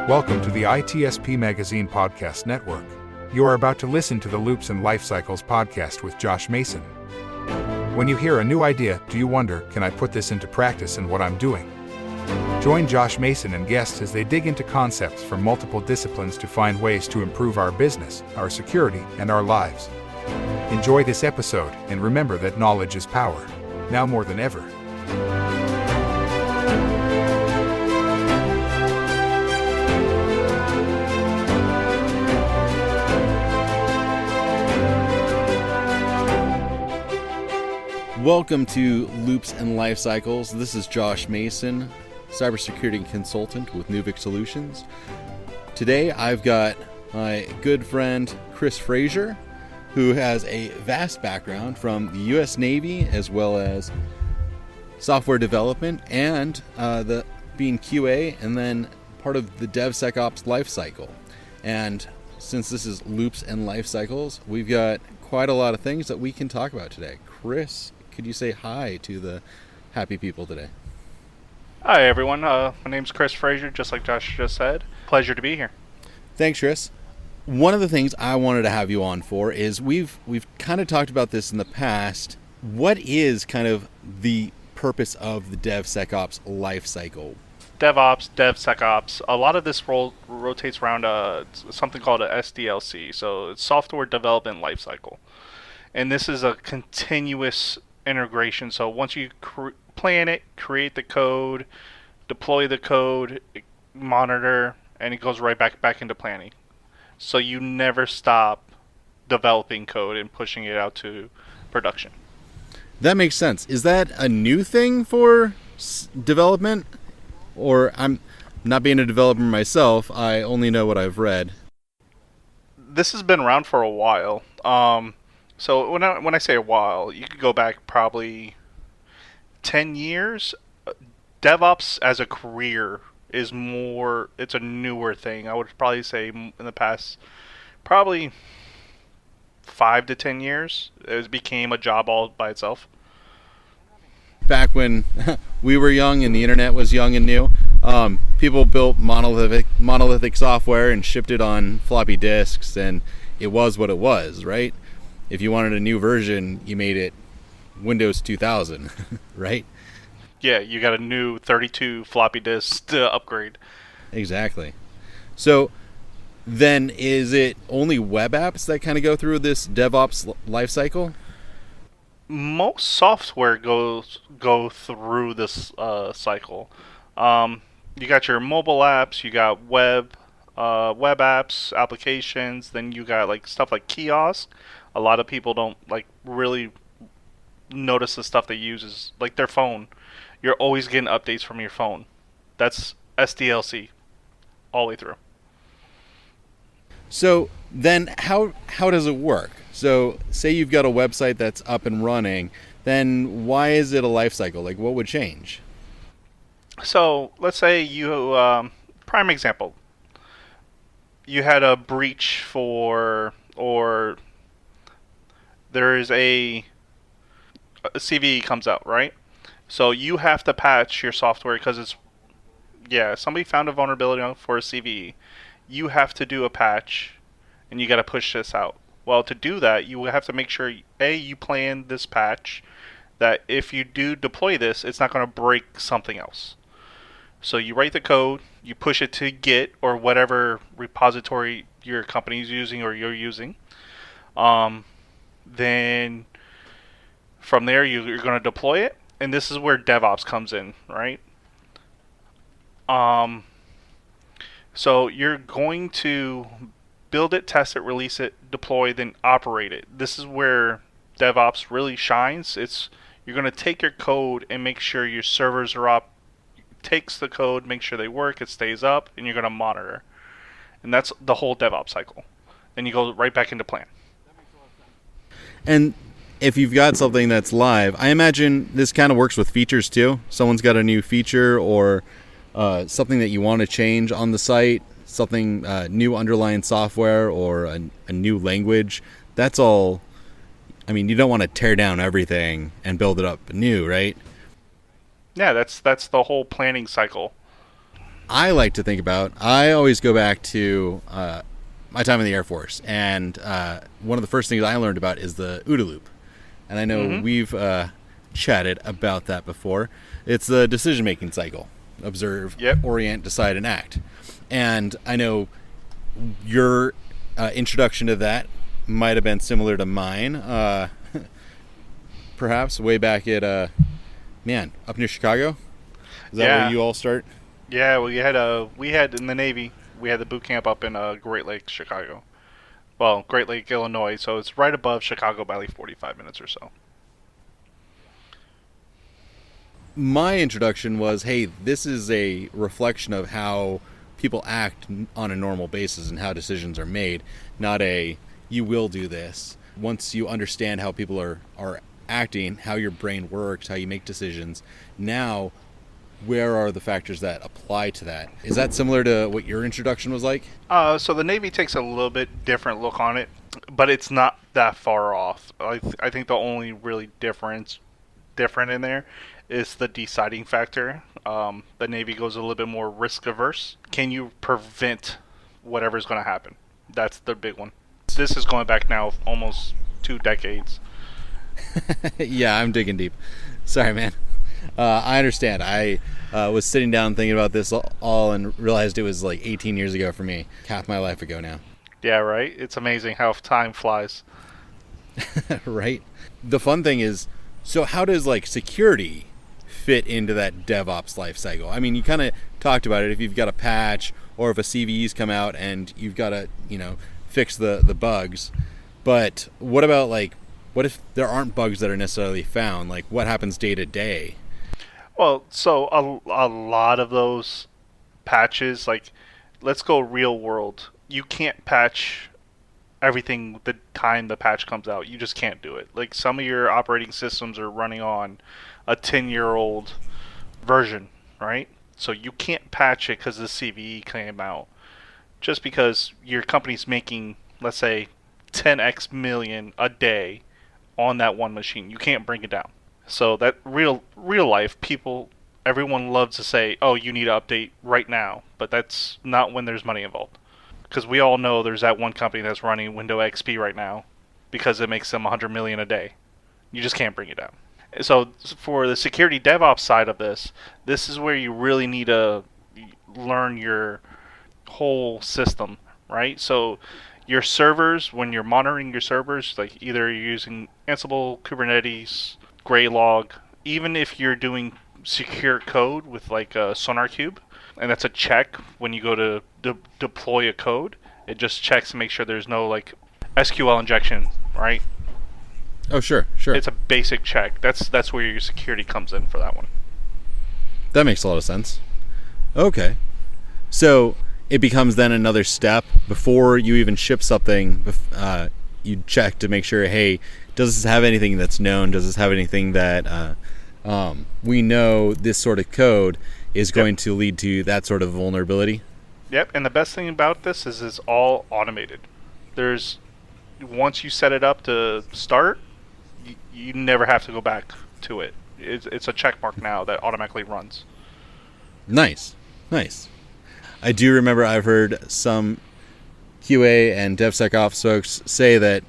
Welcome to the ITSP Magazine Podcast Network. You are about to listen to the Loops and Lifecycles podcast with Josh Mason. When you hear a new idea, do you wonder, can I put this into practice in what I'm doing? Join Josh Mason and guests as they dig into concepts from multiple disciplines to find ways to improve our business, our security, and our lives. Enjoy this episode, and remember that knowledge is power, now more than ever. Welcome to Loops and Lifecycles. This is Josh Mason, cybersecurity consultant with Nuvik Solutions. Today I've got my good friend Chris Frazier, who has a vast background from the U.S. Navy as well as software development and being QA and then part of the DevSecOps lifecycle. And since this is Loops and Lifecycles, we've got quite a lot of things that we can talk about today. Chris, could you say hi to the happy people today? Hi everyone, my name's Chris Frazier, just like Josh just said. Pleasure to be here. Thanks, Chris. One of the things I wanted to have you on for is we've kind of talked about this in the past. What is kind of the purpose of the DevSecOps lifecycle? DevOps, DevSecOps, a lot of this rotates around something called a SDLC, so it's Software Development Lifecycle. And this is a continuous integration, so once you plan it, create the code, deploy the code, monitor, and it goes right back into planning. So you never stop developing code and pushing it out to production. That makes sense. Is that a new thing for development? Or I'm not being a developer myself, I only know what I've read. This has been around for a while. So when I say a while, you could go back probably 10 years. DevOps as a career is it's a newer thing. I would probably say in the past probably 5 to 10 years, it became a job all by itself. Back when we were young and the internet was young and new, people built monolithic software and shipped it on floppy disks, and it was what it was, right? If you wanted a new version, you made it Windows 2000, right? Yeah, you got a new 32 floppy disk to upgrade. Exactly. So then is it only web apps that kind of go through this DevOps lifecycle? Most software go through this cycle. You got your mobile apps, you got web apps, applications, then you got like stuff like kiosk. A lot of people don't really notice the stuff they use is like their phone. You're always getting updates from your phone. That's SDLC all the way through. So then how does it work? So say you've got a website that's up and running, then why is it a life cycle? Like what would change? So let's say you, prime example, you had a breach or there is a CVE comes out, right? So you have to patch your software because somebody found a vulnerability for a CVE. You have to do a patch and you got to push this out. Well, to do that, you have to make sure, you plan this patch, that if you do deploy this, it's not going to break something else. So you write the code, you push it to Git or whatever repository your company is using or you're using. Then from there, you're going to deploy it. And this is where DevOps comes in, right? So you're going to build it, test it, release it, deploy, then operate it. This is where DevOps really shines. You're going to take your code and make sure your servers are up. Takes the code, make sure they work, it stays up, and you're going to monitor. And that's the whole DevOps cycle. Then you go right back into plan. And if you've got something that's live, I imagine this kind of works with features too. Someone's got a new feature or something that you want to change on the site, something new underlying software or a new language. That's all. I mean, you don't want to tear down everything and build it up new, right? Yeah, that's the whole planning cycle. I like to think about, I always go back to my time in the Air Force. And one of the first things I learned about is the OODA loop. And I know we've chatted about that before. It's the decision-making cycle. Observe, orient, decide, and act. And I know your introduction to that might have been similar to mine, perhaps way back at, up near Chicago? Is that where you all start? Yeah, we had in the Navy, we had the boot camp up in Great Lake, Chicago. Well, Great Lake, Illinois, so it's right above Chicago by like 45 minutes or so. My introduction was, hey, this is a reflection of how people act on a normal basis and how decisions are made, not a, you will do this. Once you understand how people are acting, how your brain works, how you make decisions, now where are the factors that apply to that? Is that similar to what your introduction was like? So the Navy takes a little bit different look on it, but it's not that far off. I think the only really different in there is the deciding factor. The Navy goes a little bit more risk averse. Can you prevent whatever's going to happen? That's the big one. This is going back now almost 2 decades. Yeah, I'm digging deep. Sorry, man. I understand. I was sitting down thinking about this all and realized it was like 18 years ago for me. Half my life ago now. Yeah, right? It's amazing how time flies. Right? The fun thing is, so how does like security fit into that DevOps life cycle? I mean, you kind of talked about it. If you've got a patch or if a CVE's come out and you've got to, fix the bugs. But what about like, what if there aren't bugs that are necessarily found? Like what happens day to day? Well, so a lot of those patches, like let's go real world. You can't patch everything the time the patch comes out. You just can't do it. Like some of your operating systems are running on a 10-year-old version, right? So you can't patch it because the CVE came out. Just because your company's making, let's say, 10x million a day on that one machine. You can't bring it down. So that real life, everyone loves to say, oh, you need to update right now. But that's not when there's money involved. Because we all know there's that one company that's running Windows XP right now because it makes them 100 million a day. You just can't bring it down. So for the security DevOps side of this is where you really need to learn your whole system, right? So your servers, when you're monitoring your servers, like either you're using Ansible, Kubernetes, Graylog, even if you're doing secure code with like a SonarQube, and that's a check when you go to deploy a code, it just checks to make sure there's no like SQL injection, right? Oh, sure. It's a basic check. That's where your security comes in for that one. That makes a lot of sense. Okay. So it becomes then another step before you even ship something. You check to make sure, hey, does this have anything that's known? Does this have anything that we know this sort of code is going to lead to that sort of vulnerability? Yep, and the best thing about this is it's all automated. Once you set it up to start, you never have to go back to it. It's a check mark now that automatically runs. Nice. I do remember I've heard some QA and DevSecOps folks say that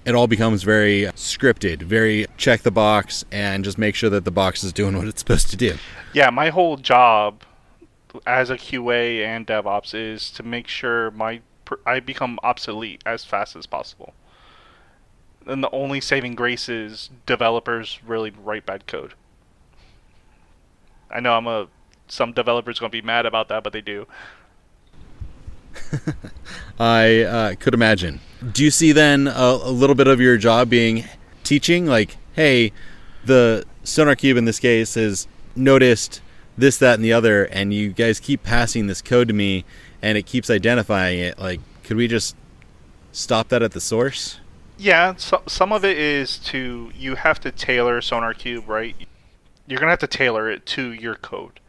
it all becomes very scripted, very check the box and just make sure that the box is doing what it's supposed to do. Yeah, my whole job as a QA and DevOps is to make sure I become obsolete as fast as possible. And the only saving grace is developers really write bad code. I know some developers going to be mad about that, but they do. I could imagine. Do you see then a little bit of your job being teaching? Like, hey, the SonarQube in this case has noticed this, that, and the other, and you guys keep passing this code to me, and it keeps identifying it. Like, could we just stop that at the source? Yeah, so, some of it is you have to tailor SonarQube, right? You're going to have to tailor it to your code.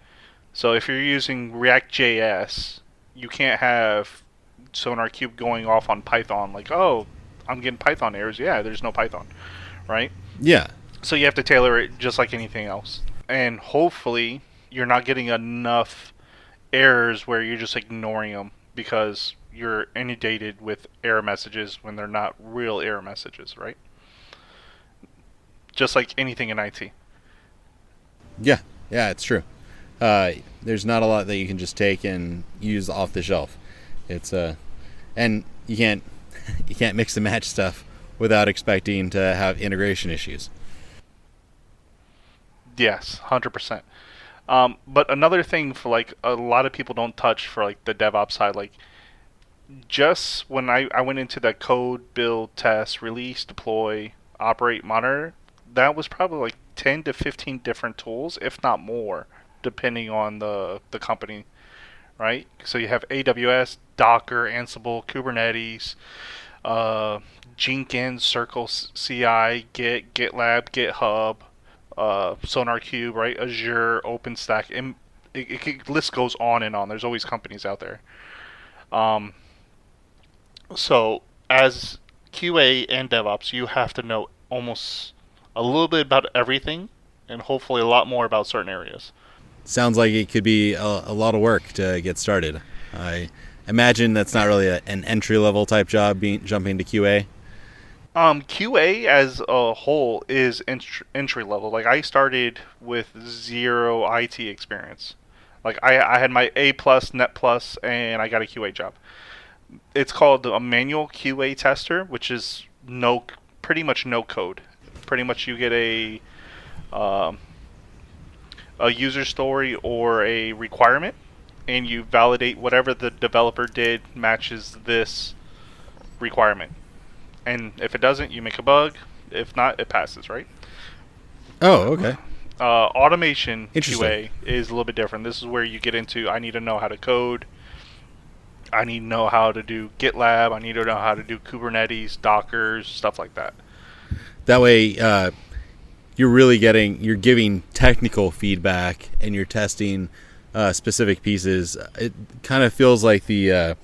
So if you're using React.js, you can't have SonarQube going off on Python like, oh, I'm getting Python errors. Yeah, there's no Python, right? Yeah. So you have to tailor it just like anything else. And hopefully you're not getting enough errors where you're just ignoring them because you're inundated with error messages when they're not real error messages, right? Just like anything in IT. Yeah, it's true. There's not a lot that you can just take and use off the shelf. It's and you can't mix and match stuff without expecting to have integration issues. Yes, 100%. But another thing for like a lot of people don't touch for like the DevOps side, like just when I went into the code, build, test, release, deploy, operate, monitor, that was probably like 10 to 15 different tools, if not more, depending on the company, right? So you have AWS, Docker, Ansible, Kubernetes, Jenkins, Circle CI, Git, GitLab, GitHub, SonarQube, right? Azure, OpenStack, and list goes on and on. There's always companies out there. So as QA and DevOps, you have to know almost a little bit about everything, and hopefully a lot more about certain areas. Sounds like it could be a lot of work to get started. I imagine that's not really an entry-level type job, jumping to QA. QA as a whole is entry level. Like I started with zero IT experience. Like I had my A plus, Net plus, and I got a QA job. It's called a manual QA tester, which is pretty much no code. Pretty much you get a user story or a requirement, and you validate whatever the developer did matches this requirement. And if it doesn't, you make a bug. If not, it passes, right? Oh, okay. Automation QA is a little bit different. This is where you get into, I need to know how to code. I need to know how to do GitLab. I need to know how to do Kubernetes, Docker, stuff like that. That way, you're giving technical feedback and you're testing specific pieces. It kind of feels like the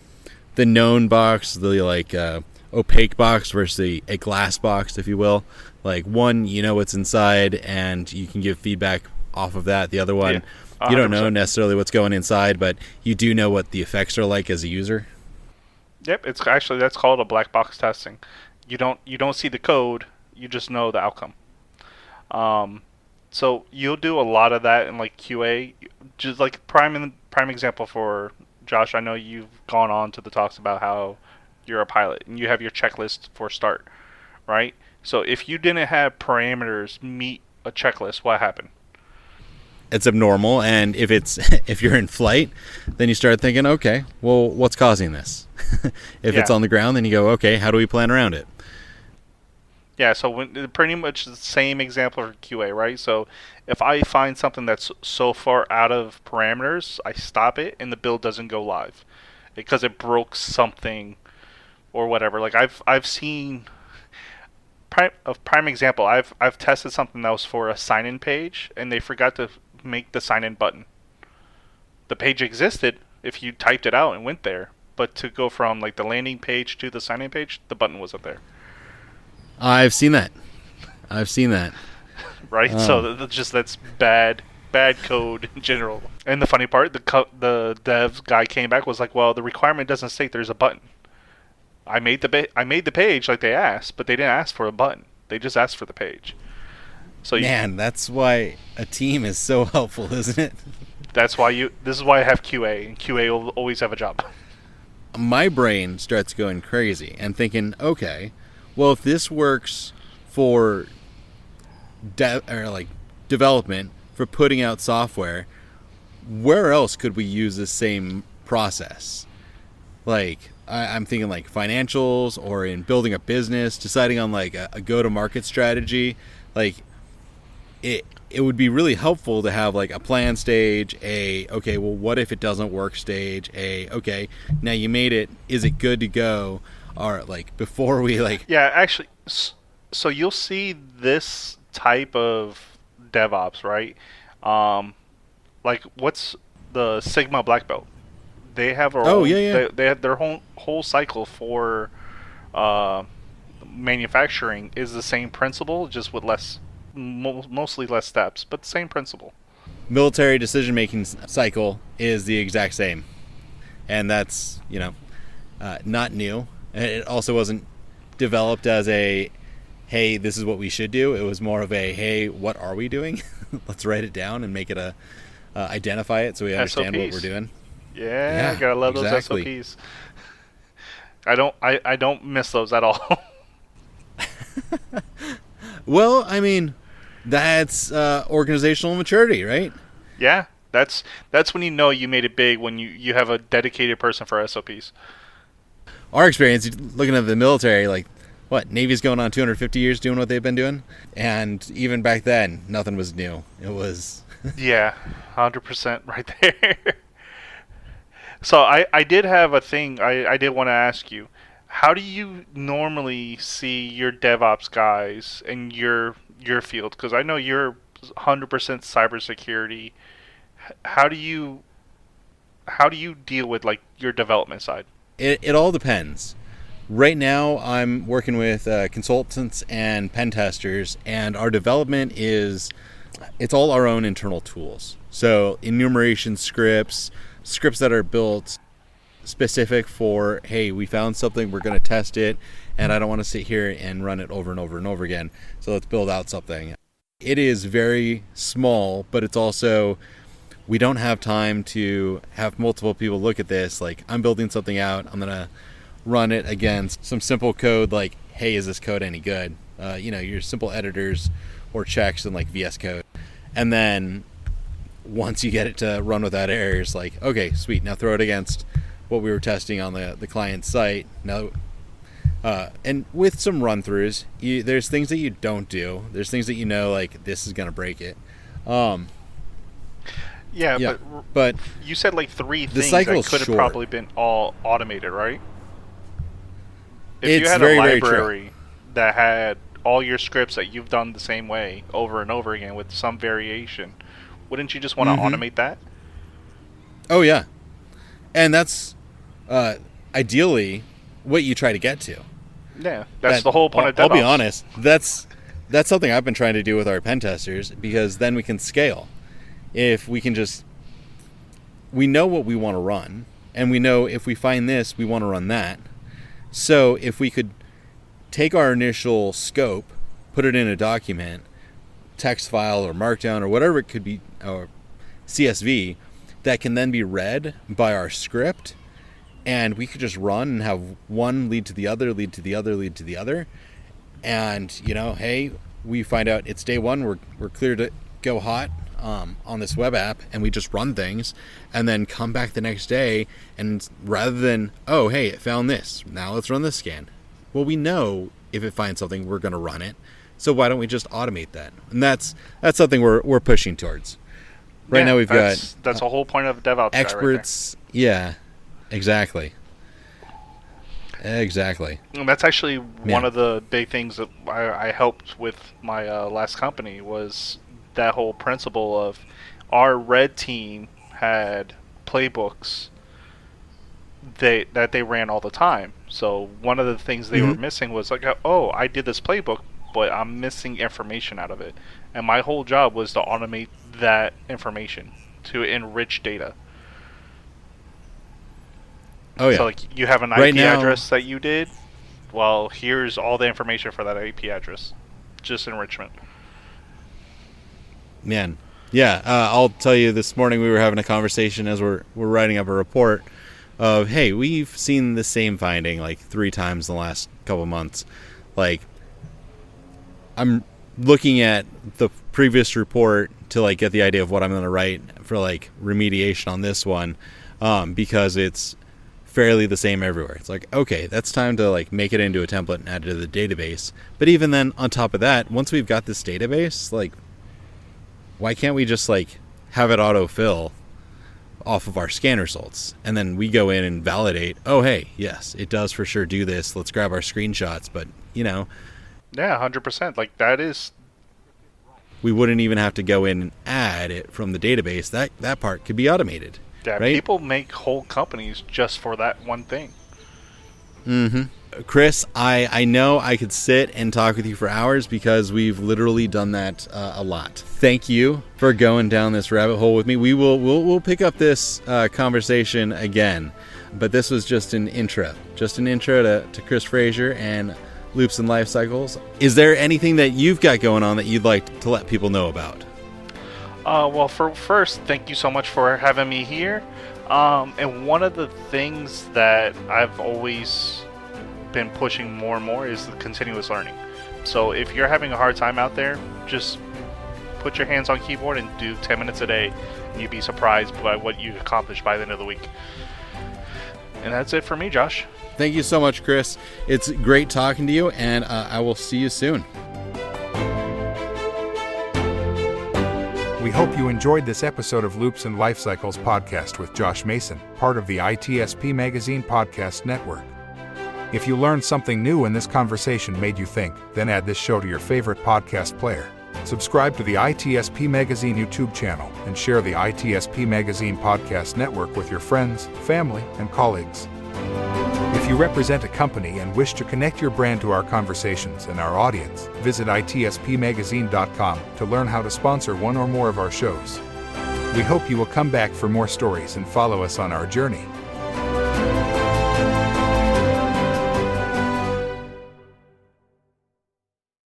known box, the opaque box versus a glass box, if you will. Like one, you know what's inside and you can give feedback off of that. The other one, you don't know necessarily what's going inside, but you do know what the effects are like as a user. Yep, it's actually, that's called a black box testing. You don't see the code, you just know the outcome. So you'll do a lot of that in like QA. Just like prime example for Josh, I know you've gone on to the talks about how you're a pilot and you have your checklist for start, right? So if you didn't have parameters meet a checklist, what happened? It's abnormal, and if you're in flight, then you start thinking, okay, well, what's causing this? If it's on the ground, then you go, okay, how do we plan around it? Yeah, so pretty much the same example for QA, right? So if I find something that's so far out of parameters, I stop it and the build doesn't go live because it broke something or whatever. Like I've seen prime example. I've tested something that was for a sign-in page and they forgot to make the sign-in button. The page existed if you typed it out and went there, but to go from like the landing page to the sign-in page, the button wasn't there. I've seen that. Right? So that's bad code in general. And the funny part, the dev guy came back was like, well, the requirement doesn't state there's a button. I made the page like they asked, but they didn't ask for a button. They just asked for the page. So that's why a team is so helpful, isn't it? This is why I have QA, and QA will always have a job. My brain starts going crazy and thinking, okay, well, if this works for development for putting out software, where else could we use the same process? Like I'm thinking like financials or in building a business, deciding on like a go-to-market strategy. Like it would be really helpful to have like a plan stage, okay, well, what if it doesn't work stage, okay, now you made it, is it good to go? Or like before we like... Yeah, actually, so you'll see this type of DevOps, right? Like what's the Sigma Black Belt? They have they have their whole cycle for manufacturing is the same principle, just with mostly less steps, but same principle. military decision-making cycle is the exact same. And that's, not new. It also wasn't developed as a, hey, this is what we should do. It was more of a, hey, what are we doing? Let's write it down and make it identify it so we understand what we're doing. Yeah, gotta love exactly. those SOPs. I don't miss those at all. Well, I mean, that's organizational maturity, right? Yeah, that's when you know you made it big, when you have a dedicated person for SOPs. Our experience, looking at the military, like, what, Navy's going on 250 years doing what they've been doing? And even back then, nothing was new. It was... Yeah, 100% right there. So I did have a thing I did want to ask you. How do you normally see your DevOps guys in your field? Because I know you're 100% cybersecurity. How do you deal with like your development side? It all depends. Right now, I'm working with consultants and pen testers, and our development it's all our own internal tools. So enumeration scripts that are built specific for, hey, we found something, we're going to test it, and I don't want to sit here and run it over and over and over again. So let's build out something. It is very small, but it's also, we don't have time to have multiple people look at this. Like, I'm building something out, I'm going to run it against some simple code like, hey, is this code any good? Your simple editors or checks in like VS Code. And then once you get it to run without errors, like, okay, sweet, now throw it against what we were testing on the client site. Now, and with some run-throughs, there's things that you don't do. There's things that like, this is going to break it. Yeah, but you said like three things that could have probably been all automated, right? If you had a library that had all your scripts that you've done the same way over and over again with some variation, wouldn't you just want to automate that? Oh, yeah. And that's ideally what you try to get to. Yeah, that's the whole point of DevOps. I'll be honest, that's something I've been trying to do with our pen testers, because then we can scale. If we can we know what we want to run, and we know if we find this, we want to run that. So if we could take our initial scope, put it in a document, text file or markdown or whatever it could be, or CSV, that can then be read by our script, and we could just run and have one lead to the other, lead to the other, lead to the other. And, hey, we find out it's day one, we're clear to go hot on this web app, and we just run things and then come back the next day, and rather than, oh, hey, it found this, now let's run this scan. Well, we know if it finds something, we're going to run it. So why don't we just automate that? And that's something we're pushing towards. Right now we've got... That's the whole point of DevOps. Experts. Right, yeah, exactly. Exactly. And that's actually one of the big things that I helped with my last company, was that whole principle of our red team had playbooks that they ran all the time. So one of the things they were missing was like, oh, I did this playbook, but I'm missing information out of it. And my whole job was to automate that information to enrich data. Oh, yeah. So like, you have an IP address that you did. Well, here's all the information for that IP address. Just enrichment. Man. Yeah, I'll tell you, this morning we were having a conversation as we're writing up a report of, hey, we've seen the same finding like 3 times in the last couple months. Like, I'm looking at the previous report to like get the idea of what I'm going to write for like remediation on this one, because it's fairly the same everywhere. It's like, okay, that's time to like make it into a template and add it to the database. But even then, on top of that, once we've got this database, like, why can't we just like have it autofill off of our scan results, and then we go in and validate, oh, hey, yes, it does for sure do this, let's grab our screenshots. But yeah, 100%. Like, that is, we wouldn't even have to go in and add it from the database. That part could be automated. Yeah, right? People make whole companies just for that one thing. Chris, I know I could sit and talk with you for hours because we've literally done that a lot. Thank you for going down this rabbit hole with me. We'll pick up this conversation again, but this was just an intro to Chris Frazier and Loops and Lifecycles. Is there anything that you've got going on that you'd like to let people know about? Well, first, thank you so much for having me here. And one of the things that I've always been pushing more and more is the continuous learning. So if you're having a hard time out there, just put your hands on keyboard and do 10 minutes a day, and you'd be surprised by what you accomplish by the end of the week. And that's it for me, Josh. Thank you so much, Chris. It's great talking to you, and I will see you soon. We hope you enjoyed this episode of Loops and Lifecycles podcast with Josh Mason, part of the ITSP Magazine Podcast Network. If you learned something new and this conversation made you think, then add this show to your favorite podcast player. Subscribe to the ITSP Magazine YouTube channel and share the ITSP Magazine Podcast Network with your friends, family, and colleagues. If you represent a company and wish to connect your brand to our conversations and our audience, visit itspmagazine.com to learn how to sponsor one or more of our shows. We hope you will come back for more stories and follow us on our journey.